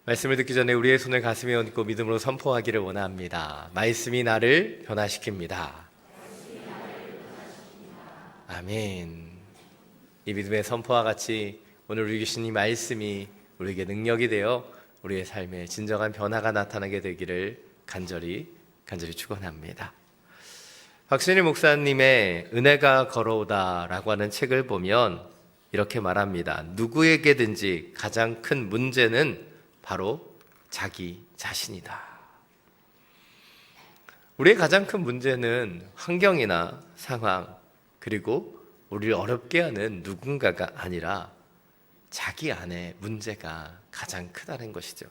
말씀을 듣기 전에 우리의 손을 가슴에 얹고 믿음으로 선포하기를 원합니다. 말씀이 나를 변화시킵니다. 아멘. 이 믿음의 선포와 같이 오늘 우리 주신 이 말씀이 우리에게 능력이 되어 우리의 삶에 진정한 변화가 나타나게 되기를 간절히 축원합니다. 박신일 목사님의 은혜가 걸어오다라고 하는 책을 보면 이렇게 말합니다. 누구에게든지 가장 큰 문제는 바로 자기 자신이다. 우리의 가장 큰 문제는 환경이나 상황, 그리고 우리를 어렵게 하는 누군가가 아니라 자기 안에 문제가 가장 크다는 것이죠.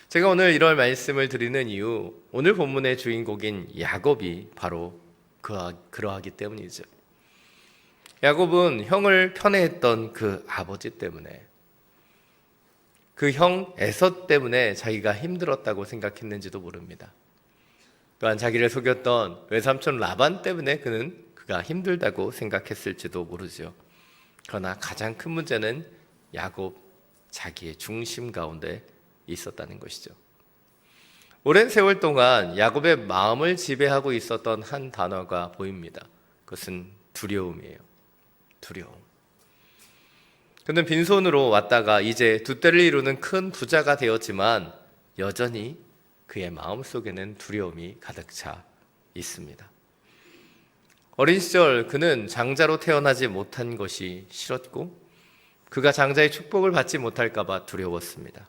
제가 오늘 이런 말씀을 드리는 이유, 오늘 본문의 주인공인 야곱이 바로 그러하기 때문이죠. 야곱은 형을 편애했던 그 아버지 때문에, 그 형 에서 때문에 자기가 힘들었다고 생각했는지도 모릅니다. 또한 자기를 속였던 외삼촌 라반 때문에 그가 힘들다고 생각했을지도 모르죠. 그러나 가장 큰 문제는 야곱 자기의 중심 가운데 있었다는 것이죠. 오랜 세월 동안 야곱의 마음을 지배하고 있었던 한 단어가 보입니다. 그것은 두려움이에요. 두려움. 그는 빈손으로 왔다가 이제 두 때를 이루는 큰 부자가 되었지만 여전히 그의 마음속에는 두려움이 가득 차 있습니다. 어린 시절 그는 장자로 태어나지 못한 것이 싫었고 그가 장자의 축복을 받지 못할까 봐 두려웠습니다.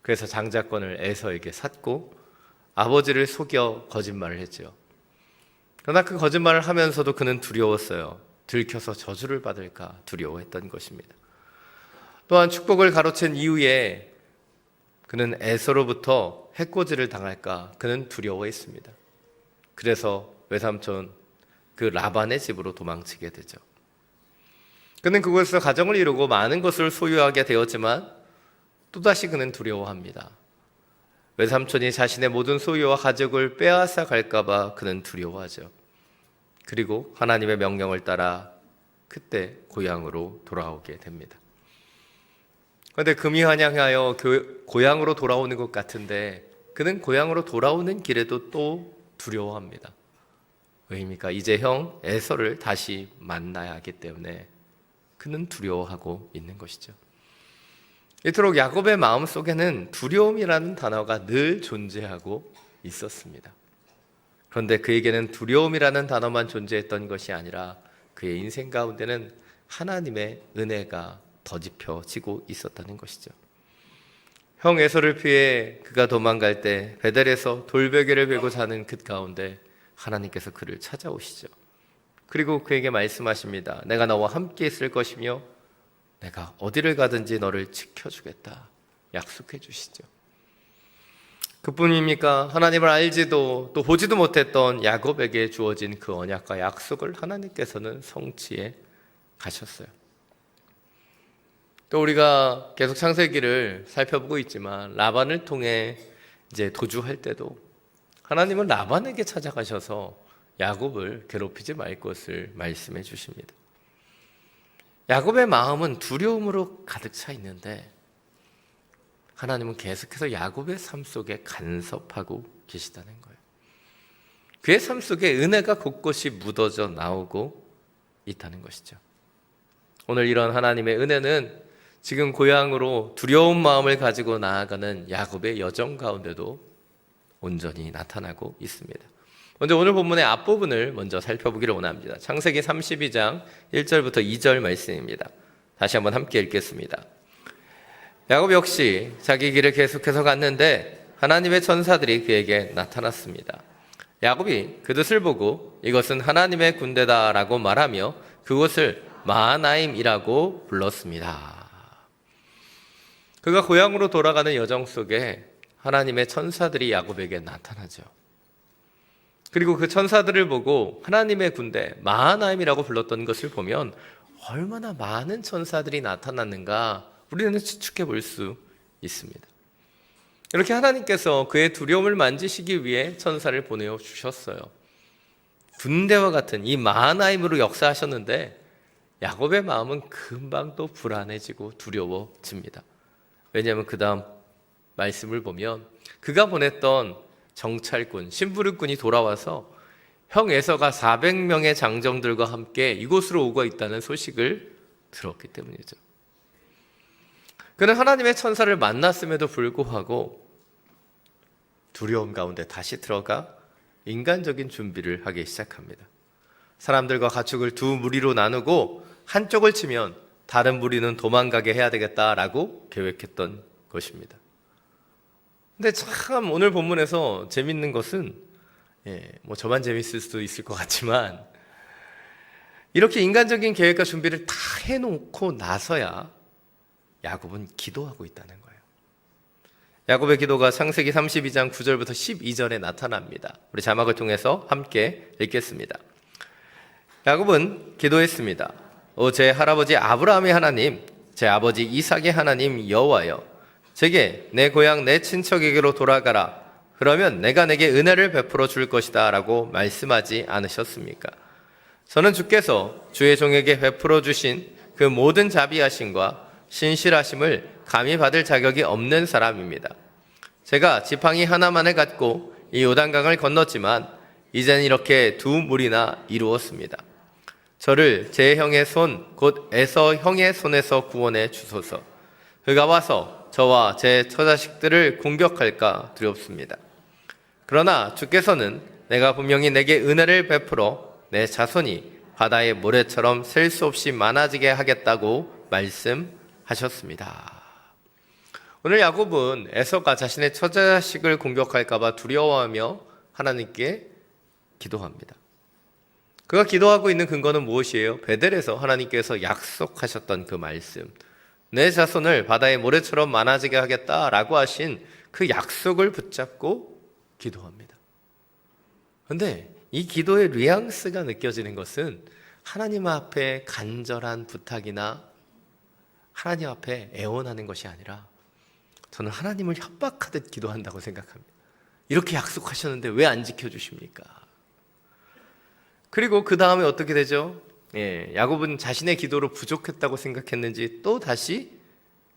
그래서 장자권을 에서에게 샀고 아버지를 속여 거짓말을 했죠. 그러나 그 거짓말을 하면서도 그는 두려웠어요. 들켜서 저주를 받을까 두려워했던 것입니다. 또한 축복을 가로챈 이후에 그는 에서로부터 해코지를 당할까 그는 두려워했습니다. 그래서 외삼촌 그 라반의 집으로 도망치게 되죠. 그는 그곳에서 가정을 이루고 많은 것을 소유하게 되었지만 또다시 그는 두려워합니다. 외삼촌이 자신의 모든 소유와 가족을 빼앗아 갈까 봐 그는 두려워하죠. 그리고 하나님의 명령을 따라 그때 고향으로 돌아오게 됩니다. 그런데 금이 환영하여 고향으로 돌아오는 것 같은데 그는 고향으로 돌아오는 길에도 또 두려워합니다. 왜입니까? 이제 형 에서를 다시 만나야 하기 때문에 그는 두려워하고 있는 것이죠. 이토록 야곱의 마음속에는 두려움이라는 단어가 늘 존재하고 있었습니다. 그런데 그에게는 두려움이라는 단어만 존재했던 것이 아니라 그의 인생 가운데는 하나님의 은혜가 더집혀지고 있었다는 것이죠. 형 에서를 피해 그가 도망갈 때 베델에서 돌베개를 베고 자는 그 가운데 하나님께서 그를 찾아오시죠. 그리고 그에게 말씀하십니다. 내가 너와 함께 있을 것이며 내가 어디를 가든지 너를 지켜주겠다 약속해 주시죠. 그뿐입니까? 하나님을 알지도 또 보지도 못했던 야곱에게 주어진 그 언약과 약속을 하나님께서는 성취해 가셨어요. 또 우리가 계속 창세기를 살펴보고 있지만 라반을 통해 이제 도주할 때도 하나님은 라반에게 찾아가셔서 야곱을 괴롭히지 말 것을 말씀해 주십니다. 야곱의 마음은 두려움으로 가득 차 있는데 하나님은 계속해서 야곱의 삶 속에 간섭하고 계시다는 거예요. 그의 삶 속에 은혜가 곳곳이 묻어져 나오고 있다는 것이죠. 오늘 이런 하나님의 은혜는 지금 고향으로 두려운 마음을 가지고 나아가는 야곱의 여정 가운데도 온전히 나타나고 있습니다. 먼저 오늘 본문의 앞부분을 먼저 살펴보기를 원합니다. 창세기 32장 1절부터 2절 말씀입니다. 다시 한번 함께 읽겠습니다. 야곱 역시 자기 길을 계속해서 갔는데 하나님의 천사들이 그에게 나타났습니다. 야곱이 그 뜻을 보고 이것은 하나님의 군대다라고 말하며 그곳을 마하나임이라고 불렀습니다. 그가 고향으로 돌아가는 여정 속에 하나님의 천사들이 야곱에게 나타나죠. 그리고 그 천사들을 보고 하나님의 군대 마하나임이라고 불렀던 것을 보면 얼마나 많은 천사들이 나타났는가 우리는 추측해 볼 수 있습니다. 이렇게 하나님께서 그의 두려움을 만지시기 위해 천사를 보내어 주셨어요. 군대와 같은 이 마하나임으로 역사하셨는데 야곱의 마음은 금방 또 불안해지고 두려워집니다. 왜냐하면 그 다음 말씀을 보면 그가 보냈던 정찰군, 심부름꾼이 돌아와서 형 에서가 400명의 장정들과 함께 이곳으로 오고 있다는 소식을 들었기 때문이죠. 그는 하나님의 천사를 만났음에도 불구하고 두려움 가운데 다시 들어가 인간적인 준비를 하기 시작합니다. 사람들과 가축을 두 무리로 나누고 한쪽을 치면 다른 무리는 도망가게 해야 되겠다라고 계획했던 것입니다. 근데 참 오늘 본문에서 재밌는 것은 뭐 저만 재밌을 수도 있을 것 같지만 이렇게 인간적인 계획과 준비를 다 해놓고 나서야 야곱은 기도하고 있다는 거예요. 야곱의 기도가 창세기 32장 9절부터 12절에 나타납니다. 우리 자막을 통해서 함께 읽겠습니다. 야곱은 기도했습니다. 제 할아버지 아브라함의 하나님, 제 아버지 이삭의 하나님 여호와여, 제게 내 고향 내 친척에게로 돌아가라. 그러면 내가 내게 은혜를 베풀어 줄 것이다 라고 말씀하지 않으셨습니까? 저는 주께서 주의 종에게 베풀어 주신 그 모든 자비하심과 신실하심을 감히 받을 자격이 없는 사람입니다. 제가 지팡이 하나만을 갖고 이 요단강을 건넜지만 이젠 이렇게 두 무리나 이루었습니다. 저를 제 형의 손, 곧 에서 형의 손에서 구원해 주소서. 그가 와서 저와 제 처자식들을 공격할까 두렵습니다. 그러나 주께서는 내가 분명히 내게 은혜를 베풀어 내 자손이 바다의 모래처럼 셀 수 없이 많아지게 하겠다고 말씀하셨습니다. 오늘 야곱은 에서가 자신의 처자식을 공격할까 봐 두려워하며 하나님께 기도합니다. 그가 기도하고 있는 근거는 무엇이에요? 베델에서 하나님께서 약속하셨던 그 말씀, 내 자손을 바다의 모래처럼 많아지게 하겠다라고 하신 그 약속을 붙잡고 기도합니다. 그런데 이 기도의 뉘앙스가 느껴지는 것은 하나님 앞에 간절한 부탁이나 하나님 앞에 애원하는 것이 아니라 저는 하나님을 협박하듯 기도한다고 생각합니다. 이렇게 약속하셨는데 왜 안 지켜주십니까? 그리고 그 다음에 어떻게 되죠? 야곱은 자신의 기도로 부족했다고 생각했는지 또 다시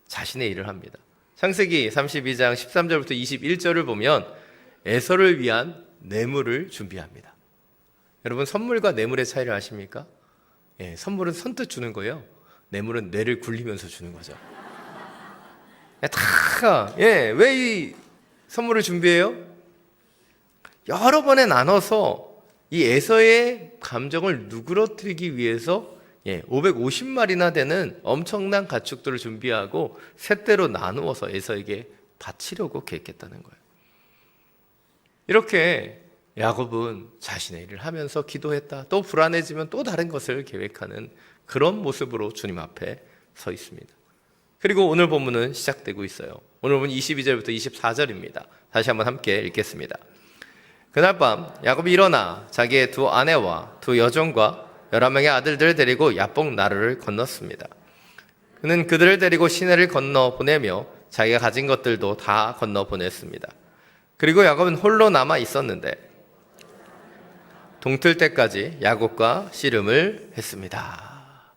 자신의 일을 합니다. 창세기 32장 13절부터 21절을 보면 에서를 위한 뇌물을 준비합니다. 여러분, 선물과 뇌물의 차이를 아십니까? 선물은 선뜻 주는 거예요. 뇌물은 뇌를 굴리면서 주는 거죠. 왜 이 선물을 준비해요? 여러 번에 나눠서 이 에서의 감정을 누그러뜨리기 위해서 550마리나 되는 엄청난 가축들을 준비하고 셋대로 나누어서 에서에게 바치려고 계획했다는 거예요. 이렇게 야곱은 자신의 일을 하면서 기도했다. 또 불안해지면 또 다른 것을 계획하는 그런 모습으로 주님 앞에 서 있습니다. 그리고 오늘 본문은 시작되고 있어요. 오늘 본문 22절부터 24절입니다. 다시 한번 함께 읽겠습니다. 그날 밤 야곱이 일어나 자기의 두 아내와 두 여종과 11명의 아들들을 데리고 야복 나루를 건넜습니다. 그는 그들을 데리고 시내를 건너 보내며 자기가 가진 것들도 다 건너 보냈습니다. 그리고 야곱은 홀로 남아 있었는데 동틀 때까지 야곱과 씨름을 했습니다.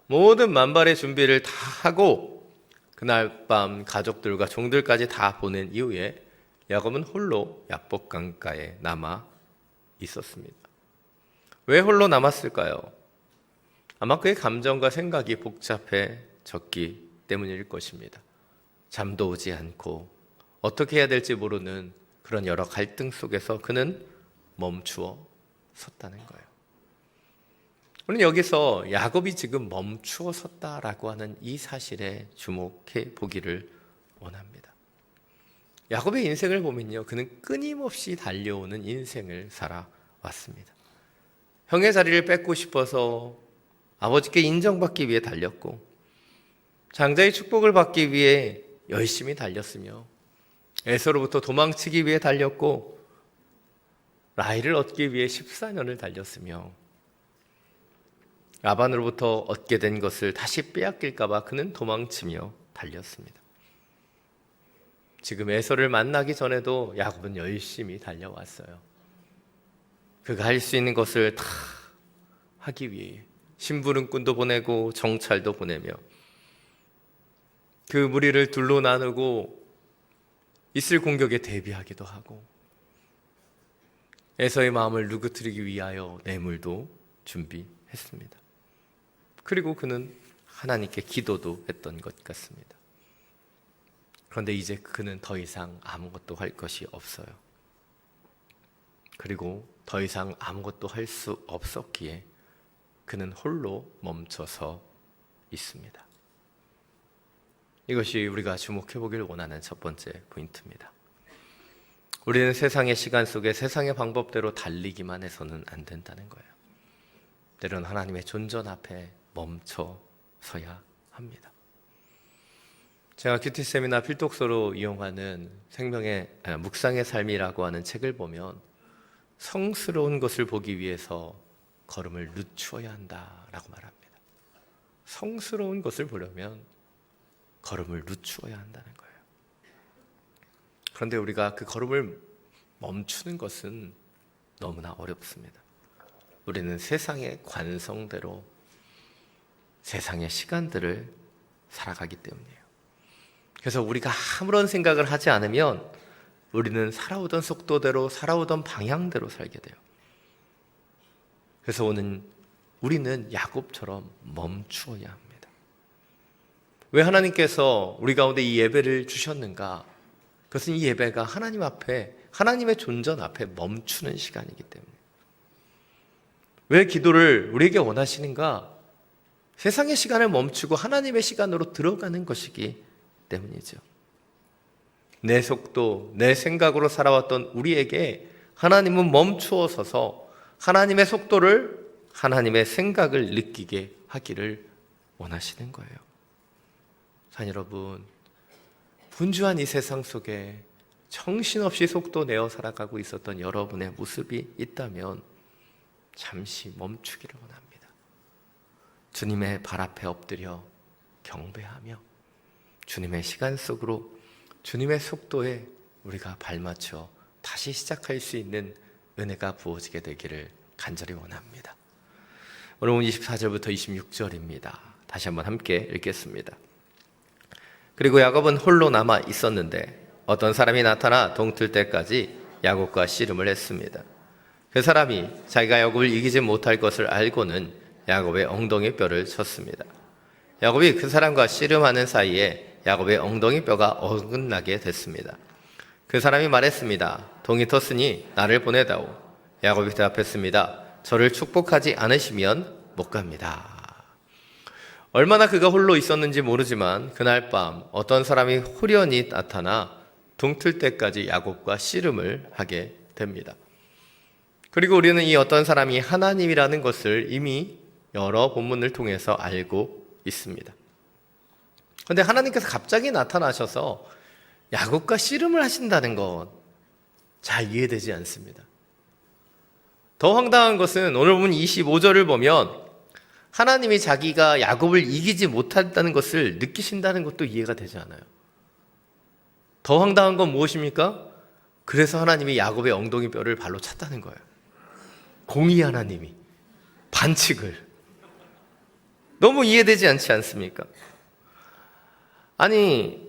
모든 만발의 준비를 다 하고 그날 밤 가족들과 종들까지 다 보낸 이후에 야곱은 홀로 야복 강가에 남아 있었습니다. 왜 홀로 남았을까요? 아마 그의 감정과 생각이 복잡해졌기 때문일 것입니다. 잠도 오지 않고 어떻게 해야 될지 모르는 그런 여러 갈등 속에서 그는 멈추어 섰다는 거예요. 우리는 여기서 야곱이 지금 멈추어 섰다라고 하는 이 사실에 주목해 보기를 원합니다. 야곱의 인생을 보면요, 그는 끊임없이 달려오는 인생을 살아왔습니다. 형의 자리를 뺏고 싶어서 아버지께 인정받기 위해 달렸고, 장자의 축복을 받기 위해 열심히 달렸으며, 에서로부터 도망치기 위해 달렸고, 라헬을 얻기 위해 14년을 달렸으며, 라반으로부터 얻게 된 것을 다시 빼앗길까 봐 그는 도망치며 달렸습니다. 지금 에서를 만나기 전에도 야곱은 열심히 달려왔어요. 그가 할 수 있는 것을 다 하기 위해 심부름꾼도 보내고 정찰도 보내며 그 무리를 둘로 나누고 있을 공격에 대비하기도 하고 에서의 마음을 누그뜨리기 위하여 뇌물도 준비했습니다. 그리고 그는 하나님께 기도도 했던 것 같습니다. 그런데 이제 그는 더 이상 아무것도 할 것이 없어요. 그리고 더 이상 아무것도 할 수 없었기에 그는 홀로 멈춰서 있습니다. 이것이 우리가 주목해 보길 원하는 첫 번째 포인트입니다. 우리는 세상의 시간 속에 세상의 방법대로 달리기만 해서는 안 된다는 거예요. 때로는 하나님의 존전 앞에 멈춰 서야 합니다. 제가 큐티 세미나 필독서로 이용하는 생명의 묵상의 삶이라고 하는 책을 보면 성스러운 것을 보기 위해서 걸음을 늦추어야 한다라고 말합니다. 성스러운 것을 보려면 걸음을 늦추어야 한다는 거예요. 그런데 우리가 그 걸음을 멈추는 것은 너무나 어렵습니다. 우리는 세상의 관성대로 세상의 시간들을 살아가기 때문이에요. 그래서 우리가 아무런 생각을 하지 않으면 우리는 살아오던 속도대로 살아오던 방향대로 살게 돼요. 그래서 우리는 야곱처럼 멈추어야 합니다. 왜 하나님께서 우리 가운데 이 예배를 주셨는가? 그것은 이 예배가 하나님 앞에, 하나님의 존전 앞에 멈추는 시간이기 때문에. 왜 기도를 우리에게 원하시는가? 세상의 시간을 멈추고 하나님의 시간으로 들어가는 것이기 때문이죠. 내 속도, 내 생각으로 살아왔던 우리에게 하나님은 멈추어 서서 하나님의 속도를, 하나님의 생각을 느끼게 하기를 원하시는 거예요. 자, 여러분, 분주한 이 세상 속에 정신없이 속도 내어 살아가고 있었던 여러분의 모습이 있다면 잠시 멈추기를 원합니다. 주님의 발 앞에 엎드려 경배하며 주님의 시간 속으로, 주님의 속도에 우리가 발맞춰 다시 시작할 수 있는 은혜가 부어지게 되기를 간절히 원합니다. 오늘 24절부터 26절입니다. 다시 한번 함께 읽겠습니다. 그리고 야곱은 홀로 남아 있었는데 어떤 사람이 나타나 동틀 때까지 야곱과 씨름을 했습니다. 그 사람이 자기가 야곱을 이기지 못할 것을 알고는 야곱의 엉덩이 뼈를 쳤습니다. 야곱이 그 사람과 씨름하는 사이에 야곱의 엉덩이 뼈가 어긋나게 됐습니다. 그 사람이 말했습니다. 동이 텄으니 나를 보내다오. 야곱이 대답했습니다. 저를 축복하지 않으시면 못 갑니다. 얼마나 그가 홀로 있었는지 모르지만 그날 밤 어떤 사람이 후련히 나타나 동틀 때까지 야곱과 씨름을 하게 됩니다. 그리고 우리는 이 어떤 사람이 하나님이라는 것을 이미 여러 본문을 통해서 알고 있습니다. 그런데 하나님께서 갑자기 나타나셔서 야곱과 씨름을 하신다는 것 잘 이해되지 않습니다. 더 황당한 것은 오늘 보면 25절을 보면 하나님이 자기가 야곱을 이기지 못한다는 것을 느끼신다는 것도 이해가 되지 않아요. 더 황당한 건 무엇입니까? 그래서 하나님이 야곱의 엉덩이 뼈를 발로 찼다는 거예요. 공의 하나님이 반칙을. 너무 이해되지 않지 않습니까? 아니,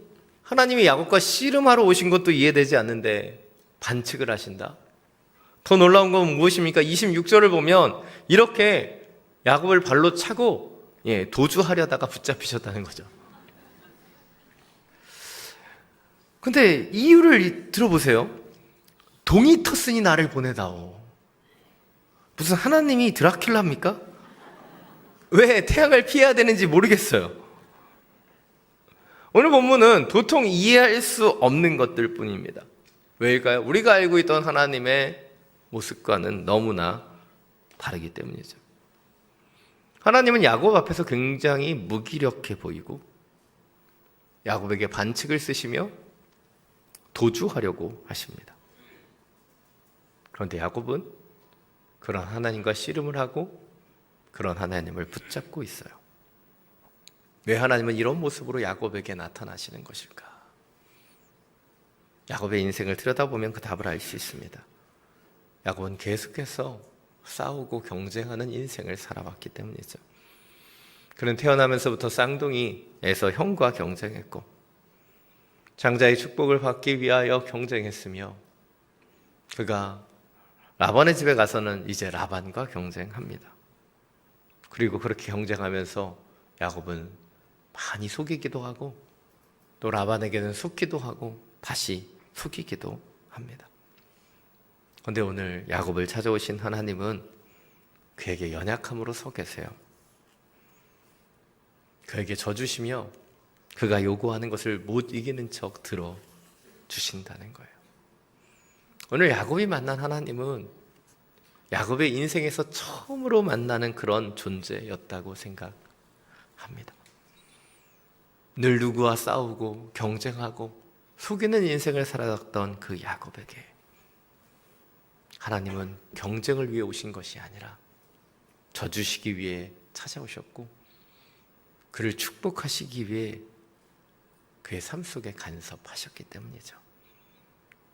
하나님이 야곱과 씨름하러 오신 것도 이해되지 않는데 반칙을 하신다? 더 놀라운 건 무엇입니까? 26절을 보면 이렇게 야곱을 발로 차고 도주하려다가 붙잡히셨다는 거죠. 근데 이유를 들어보세요. 동이 텄으니 나를 보내다오. 무슨 하나님이 드라큘라입니까? 왜 태양을 피해야 되는지 모르겠어요. 오늘 본문은 도통 이해할 수 없는 것들 뿐입니다. 왜일까요? 우리가 알고 있던 하나님의 모습과는 너무나 다르기 때문이죠. 하나님은 야곱 앞에서 굉장히 무기력해 보이고 야곱에게 반칙을 쓰시며 도주하려고 하십니다. 그런데 야곱은 그런 하나님과 씨름을 하고 그런 하나님을 붙잡고 있어요. 왜 하나님은 이런 모습으로 야곱에게 나타나시는 것일까? 야곱의 인생을 들여다보면 그 답을 알 수 있습니다. 야곱은 계속해서 싸우고 경쟁하는 인생을 살아왔기 때문이죠. 그는 태어나면서부터 쌍둥이에서 형과 경쟁했고 장자의 축복을 받기 위하여 경쟁했으며 그가 라반의 집에 가서는 이제 라반과 경쟁합니다. 그리고 그렇게 경쟁하면서 야곱은 많이 속이기도 하고 또 라반에게는 속기도 하고 다시 속이기도 합니다. 그런데 오늘 야곱을 찾아오신 하나님은 그에게 연약함으로 서 계세요. 그에게 져주시며 그가 요구하는 것을 못 이기는 척 들어주신다는 거예요. 오늘 야곱이 만난 하나님은 야곱의 인생에서 처음으로 만나는 그런 존재였다고 생각합니다. 늘 누구와 싸우고 경쟁하고 속이는 인생을 살아왔던 그 야곱에게 하나님은 경쟁을 위해 오신 것이 아니라 져주시기 위해 찾아오셨고 그를 축복하시기 위해 그의 삶 속에 간섭하셨기 때문이죠.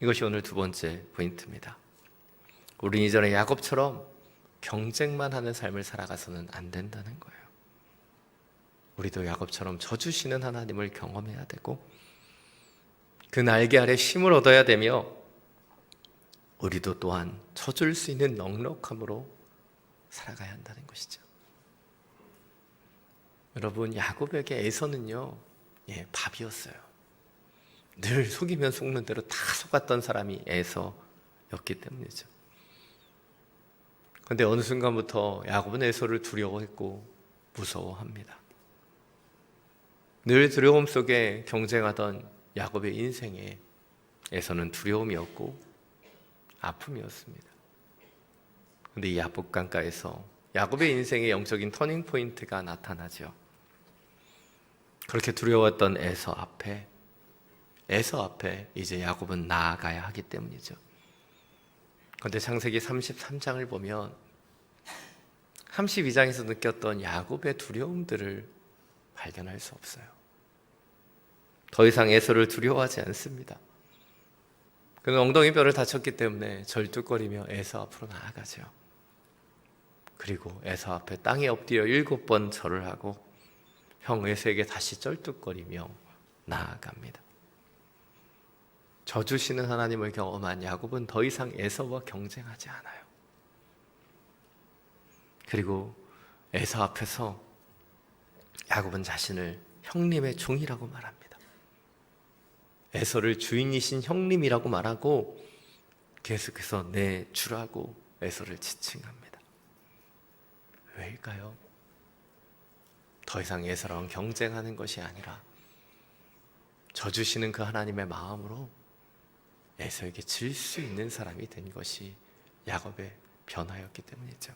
이것이 오늘 두 번째 포인트입니다. 우리는 이전에 야곱처럼 경쟁만 하는 삶을 살아가서는 안 된다는 거예요. 우리도 야곱처럼 져주시는 하나님을 경험해야 되고 그 날개 아래 쉼을 얻어야 되며 우리도 또한 져줄 수 있는 넉넉함으로 살아가야 한다는 것이죠. 여러분, 야곱에게 에서는요, 밥이었어요. 늘 속이면 속는 대로 다 속았던 사람이 에서였기 때문이죠. 그런데 어느 순간부터 야곱은 에서를 두려워했고 무서워합니다. 늘 두려움 속에 경쟁하던 야곱의 인생에 에서는 두려움이었고 아픔이었습니다. 그런데 이 야복강가에서 야곱의 인생의 영적인 터닝 포인트가 나타나죠. 그렇게 두려웠던 에서 앞에 이제 야곱은 나아가야 하기 때문이죠. 그런데 창세기 33장을 보면 32장에서 느꼈던 야곱의 두려움들을 발견할 수 없어요. 더 이상 에서를 두려워하지 않습니다. 그는 엉덩이뼈를 다쳤기 때문에 절뚝거리며 에서 앞으로 나아가죠. 그리고 에서 앞에 땅에 엎드려 7번 절을 하고 형 에서에게 다시 쩔뚝거리며 나아갑니다. 져주시는 하나님을 경험한 야곱은 더 이상 에서와 경쟁하지 않아요. 그리고 에서 앞에서 야곱은 자신을 형님의 종이라고 말합니다. 에서를 주인이신 형님이라고 말하고 계속해서 내 주라고 에서를 지칭합니다. 왜일까요? 더 이상 에서랑 경쟁하는 것이 아니라 져주시는 그 하나님의 마음으로 에서에게 질 수 있는 사람이 된 것이 야곱의 변화였기 때문이죠.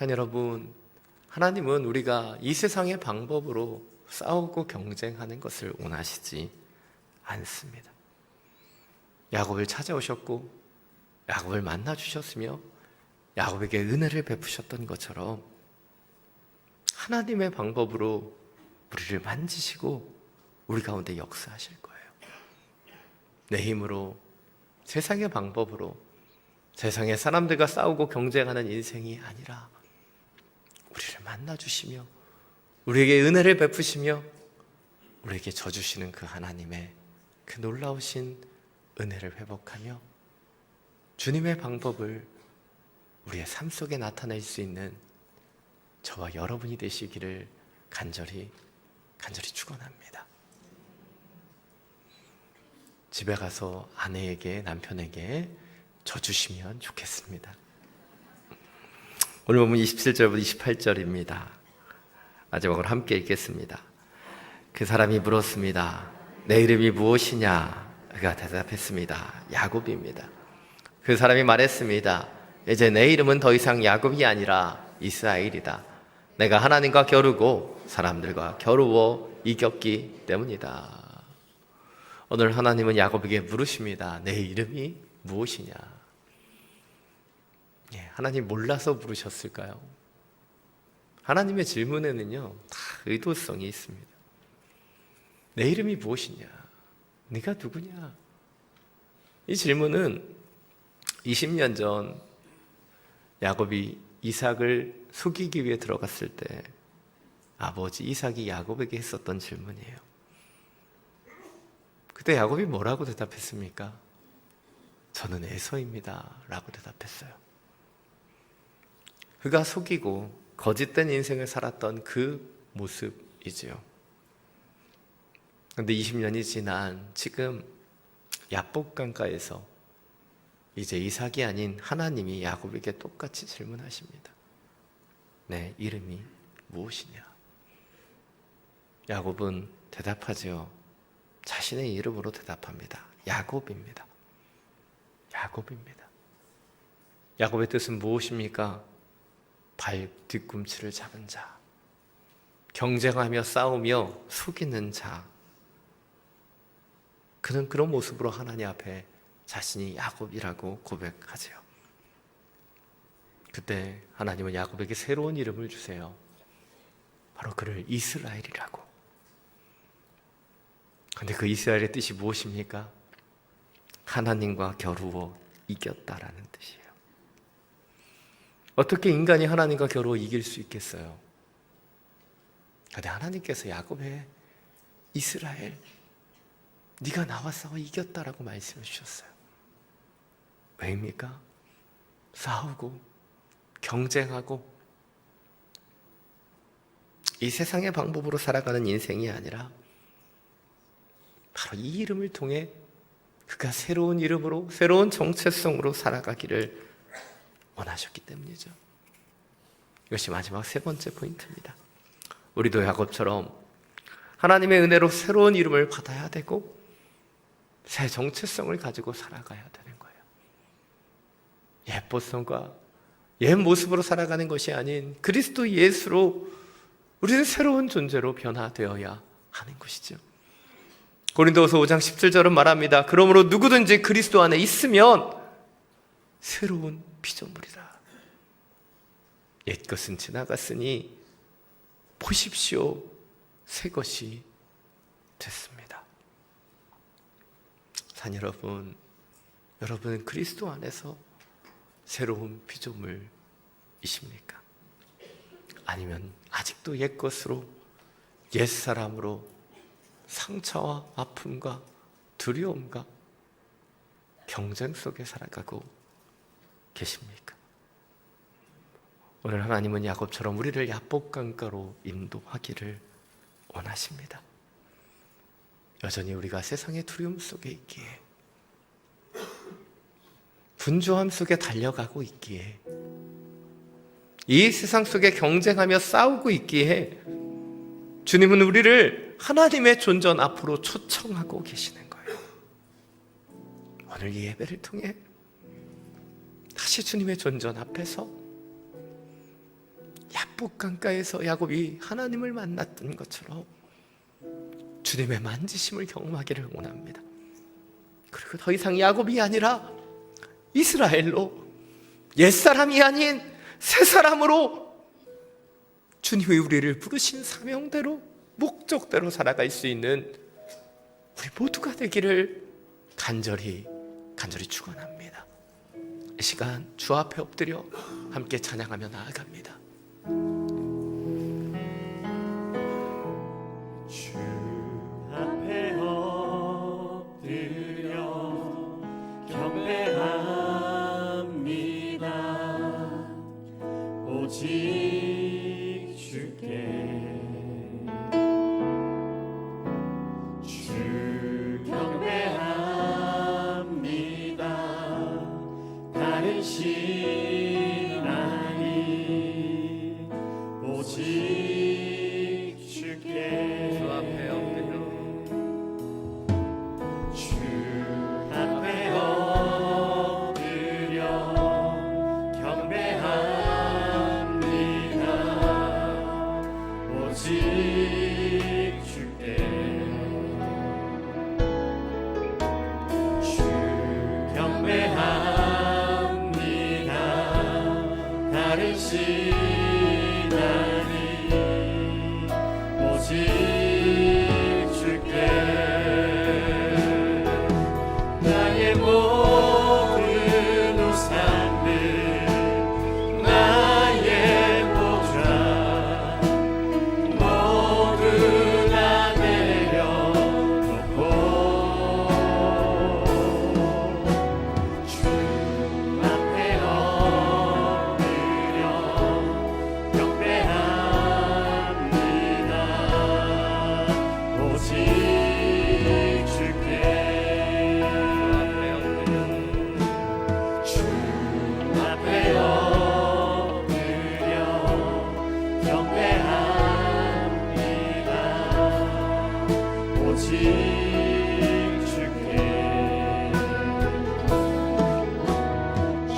여러분, 하나님은 우리가 이 세상의 방법으로 싸우고 경쟁하는 것을 원하시지 않습니다. 야곱을 찾아오셨고 야곱을 만나주셨으며 야곱에게 은혜를 베푸셨던 것처럼 하나님의 방법으로 우리를 만지시고 우리 가운데 역사하실 거예요. 내 힘으로, 세상의 방법으로, 세상의 사람들과 싸우고 경쟁하는 인생이 아니라 우리를 만나주시며 우리에게 은혜를 베푸시며 우리에게 져주시는 그 하나님의 그 놀라우신 은혜를 회복하며 주님의 방법을 우리의 삶 속에 나타낼 수 있는 저와 여러분이 되시기를 간절히 축원합니다. 집에 가서 아내에게, 남편에게 져주시면 좋겠습니다. 오늘 보면 27절부터 28절입니다. 마지막으로 함께 읽겠습니다. 그 사람이 물었습니다. 내 이름이 무엇이냐? 그가 대답했습니다. 야곱입니다. 그 사람이 말했습니다. 이제 내 이름은 더 이상 야곱이 아니라 이스라엘이다. 내가 하나님과 겨루고 사람들과 겨루어 이겼기 때문이다. 오늘 하나님은 야곱에게 물으십니다. 내 이름이 무엇이냐? 하나님 몰라서 물으셨을까요? 하나님의 질문에는요, 다 의도성이 있습니다. 내 이름이 무엇이냐? 네가 누구냐? 이 질문은 20년 전 야곱이 이삭을 속이기 위해 들어갔을 때 아버지 이삭이 야곱에게 했었던 질문이에요. 그때 야곱이 뭐라고 대답했습니까? 저는 에서입니다 라고 대답했어요. 그가 속이고 거짓된 인생을 살았던 그 모습이지요. 그런데 20년이 지난 지금 야복강가에서 이제 이삭이 아닌 하나님이 야곱에게 똑같이 질문하십니다. 내 이름이 무엇이냐? 야곱은 대답하죠. 자신의 이름으로 대답합니다. 야곱입니다. 야곱입니다. 야곱의 뜻은 무엇입니까? 발 뒤꿈치를 잡은 자, 경쟁하며 싸우며 속이는 자. 그는 그런 모습으로 하나님 앞에 자신이 야곱이라고 고백하지요. 그때 하나님은 야곱에게 새로운 이름을 주세요. 바로 그를 이스라엘이라고. 그런데 그 이스라엘의 뜻이 무엇입니까? 하나님과 겨루어 이겼다라는 뜻이에요. 어떻게 인간이 하나님과 겨루어 이길 수 있겠어요? 그런데 하나님께서 야곱의 이스라엘, 네가 나와 싸워 이겼다라고 말씀해 주셨어요. 왜입니까? 싸우고 경쟁하고 이 세상의 방법으로 살아가는 인생이 아니라 바로 이 이름을 통해 그가 새로운 이름으로 새로운 정체성으로 살아가기를 원하셨기 때문이죠. 이것이 마지막 세 번째 포인트입니다. 우리도 야곱처럼 하나님의 은혜로 새로운 이름을 받아야 되고 새 정체성을 가지고 살아가야 되는 거예요. 옛 모습과 옛 모습으로 살아가는 것이 아닌 그리스도 예수로 우리는 새로운 존재로 변화되어야 하는 것이죠. 고린도후서 5장 17절은 말합니다. 그러므로 누구든지 그리스도 안에 있으면 새로운 피조물이라. 옛것은 지나갔으니 보십시오, 새 것이 됐습니다. 산 여러분, 여러분은 그리스도 안에서 새로운 피조물이십니까? 아니면 아직도 옛것으로, 옛사람으로 상처와 아픔과 두려움과 경쟁 속에 살아가고 계십니까? 오늘 하나님은 야곱처럼 우리를 야복강가로 인도하기를 원하십니다. 여전히 우리가 세상의 두려움 속에 있기에, 분주함 속에 달려가고 있기에, 이 세상 속에 경쟁하며 싸우고 있기에 주님은 우리를 하나님의 존전 앞으로 초청하고 계시는 거예요. 오늘 이 예배를 통해 다시 주님의 존전 앞에서 야복강가에서 야곱이 하나님을 만났던 것처럼 주님의 만지심을 경험하기를 원합니다. 그리고 더 이상 야곱이 아니라 이스라엘로, 옛사람이 아닌 새사람으로 주님이 우리를 부르신 사명대로, 목적대로 살아갈 수 있는 우리 모두가 되기를 간절히 축원합니다. 이 시간 주 앞에 엎드려 함께 찬양하며 나아갑니다. 주 앞에 엎드려 경배합니다. 오직 주께 주 경배합니다. 다른 신 아니 오직 주께 주 앞에 엎드려 주 앞에 엎드려 경배합니다. 오직 주께 주 경배합니다. 다른 신 아니 오직 주께 나의 모든 우상들 나의 보좌 오직 주께 주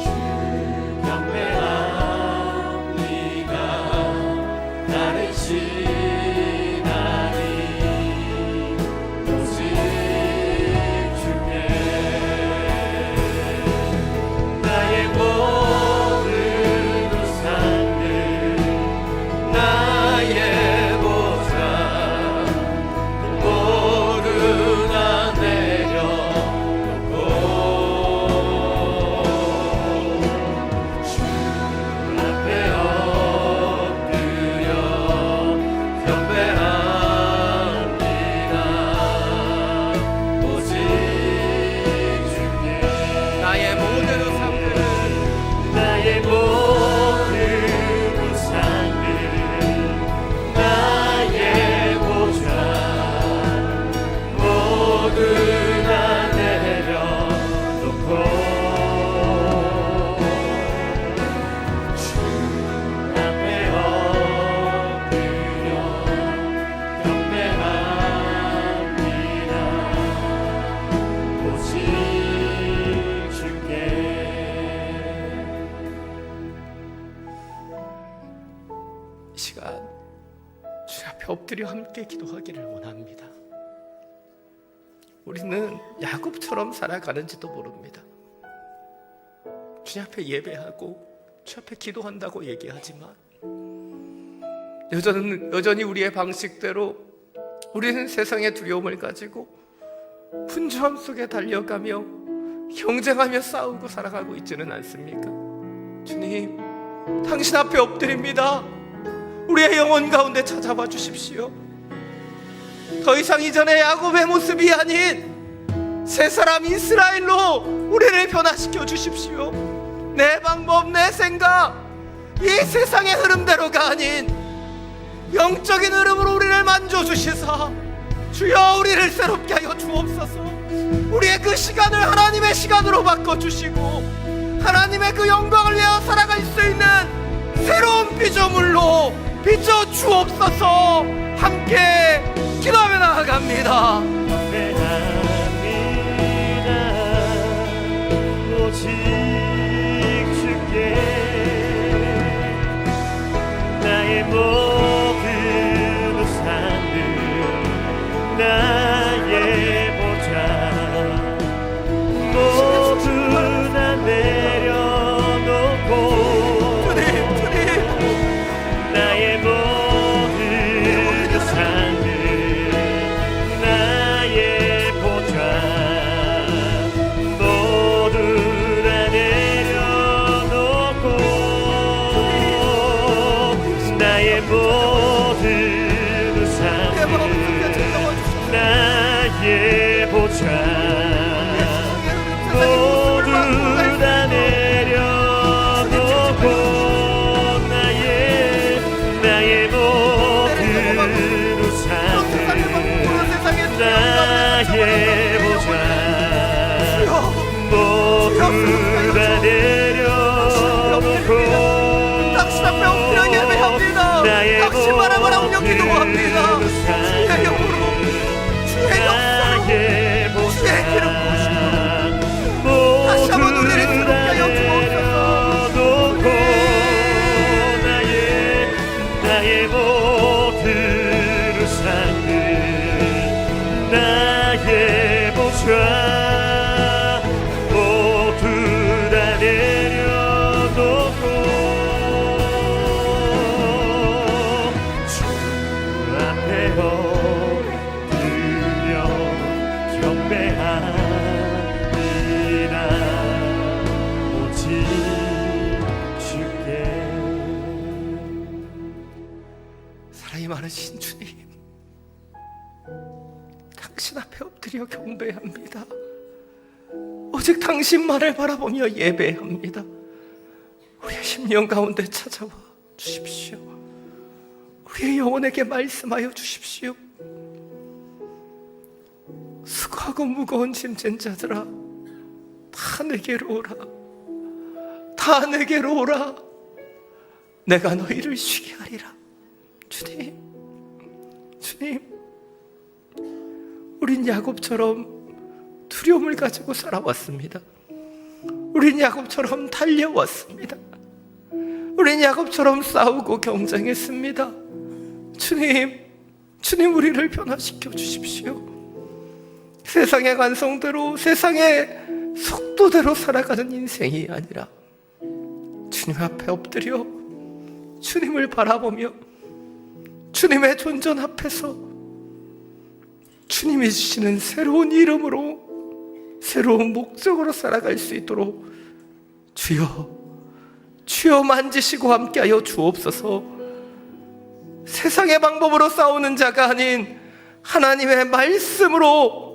경배합니다. 다른 신하니 오직 주께 나의 모든 우상들 나의 보좌 모두 다 내려놓고 주 앞에 엎드려 경배합니다. 오직 주께 나의 모든 우상들은 나의 모든 우상들 나의 보좌 모두 다 내려놓고 주 앞에 엎드려 경배합니다. 오직 주께 이 시간 주 앞에 엎드려 함께 기도하기를 원합니다. 우리는 야곱처럼 살아가는지도 모릅니다. 주 앞에 예배하고 주 앞에 기도한다고 얘기하지만 여전히 우리의 방식대로 우리는 세상의 두려움을 가지고 분주함 속에 달려가며 경쟁하며 싸우고 살아가고 있지는 않습니까? 주님, 당신 앞에 엎드립니다. 우리의 영혼 가운데 찾아와 주십시오. 더 이상 이전의 야곱의 모습이 아닌 새 사람 이스라엘로 우리를 변화시켜 주십시오. 내 방법, 내 생각, 이 세상의 흐름대로가 아닌 영적인 흐름으로 우리를 만져주시사 주여 우리를 새롭게 하여 주옵소서. 우리의 그 시간을 하나님의 시간으로 바꿔주시고 하나님의 그 영광을 내어 살아갈 수 있는 새로운 피조물로 비춰주옵소서. 함께 기도하며 나아갑니다. 경배합니다. 오직 주께 나의 모든 우상들 나의 보좌 모두 다 내려놓고 나의 모든 우상들 나의 보좌 모두 다 내려놓고 나의 모든 우상들 나의 보좌 모두 다 내려놓고 나의 모든 우상들 나의 보좌 모두 다 내려놓고 당신 앞에 엎드려 예배합니다. 당신 바라보라 운영 기도합니다. 주의 영으로 주의 역사로 주의 기름 부으시고 다시 한번 우리를 새롭게 하여 주옵소서. 나의 모든 우상들 나의 보좌 모두 다 내려놓고 주 앞에 엎드려 경배합니다. 오직 주께 사랑이 많으신 주님, 당신 앞에 엎드려 경배합니다. 오직 당신만을 바라보며 예배합니다. 우리의 심령 가운데 찾아와 주십시오. 우리의 영혼에게 말씀하여 주십시오. 수고하고 무거운 짐진 자들아, 다 내게로 오라. 다 내게로 오라. 내가 너희를 쉬게 하리라. 주님, 우린 야곱처럼 두려움을 가지고 살아왔습니다. 우린 야곱처럼 달려왔습니다. 우린 야곱처럼 싸우고 경쟁했습니다. 주님 우리를 변화시켜 주십시오. 세상의 관성대로, 세상의 속도대로 살아가는 인생이 아니라 주님 앞에 엎드려 주님을 바라보며 주님의 존전 앞에서 주님이 주시는 새로운 이름으로, 새로운 목적으로 살아갈 수 있도록 주여 만지시고 함께하여 주옵소서. 세상의 방법으로 싸우는 자가 아닌 하나님의 말씀으로,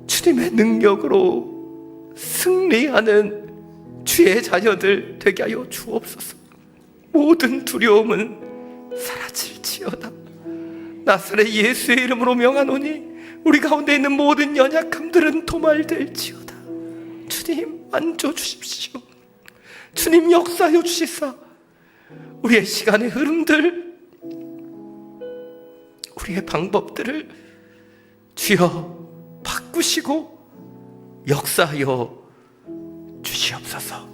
주님의 능력으로 승리하는 주의 자녀들 되게 하여 주옵소서. 모든 두려움은 사라질지어다. 나사렛 예수의 이름으로 명하노니 우리 가운데 있는 모든 연약함들은 도말될지어다. 주님 만져주십시오. 주님 역사하여 주시사 우리의 시간의 흐름들, 우리의 방법들을 주여 바꾸시고 역사하여 주시옵소서.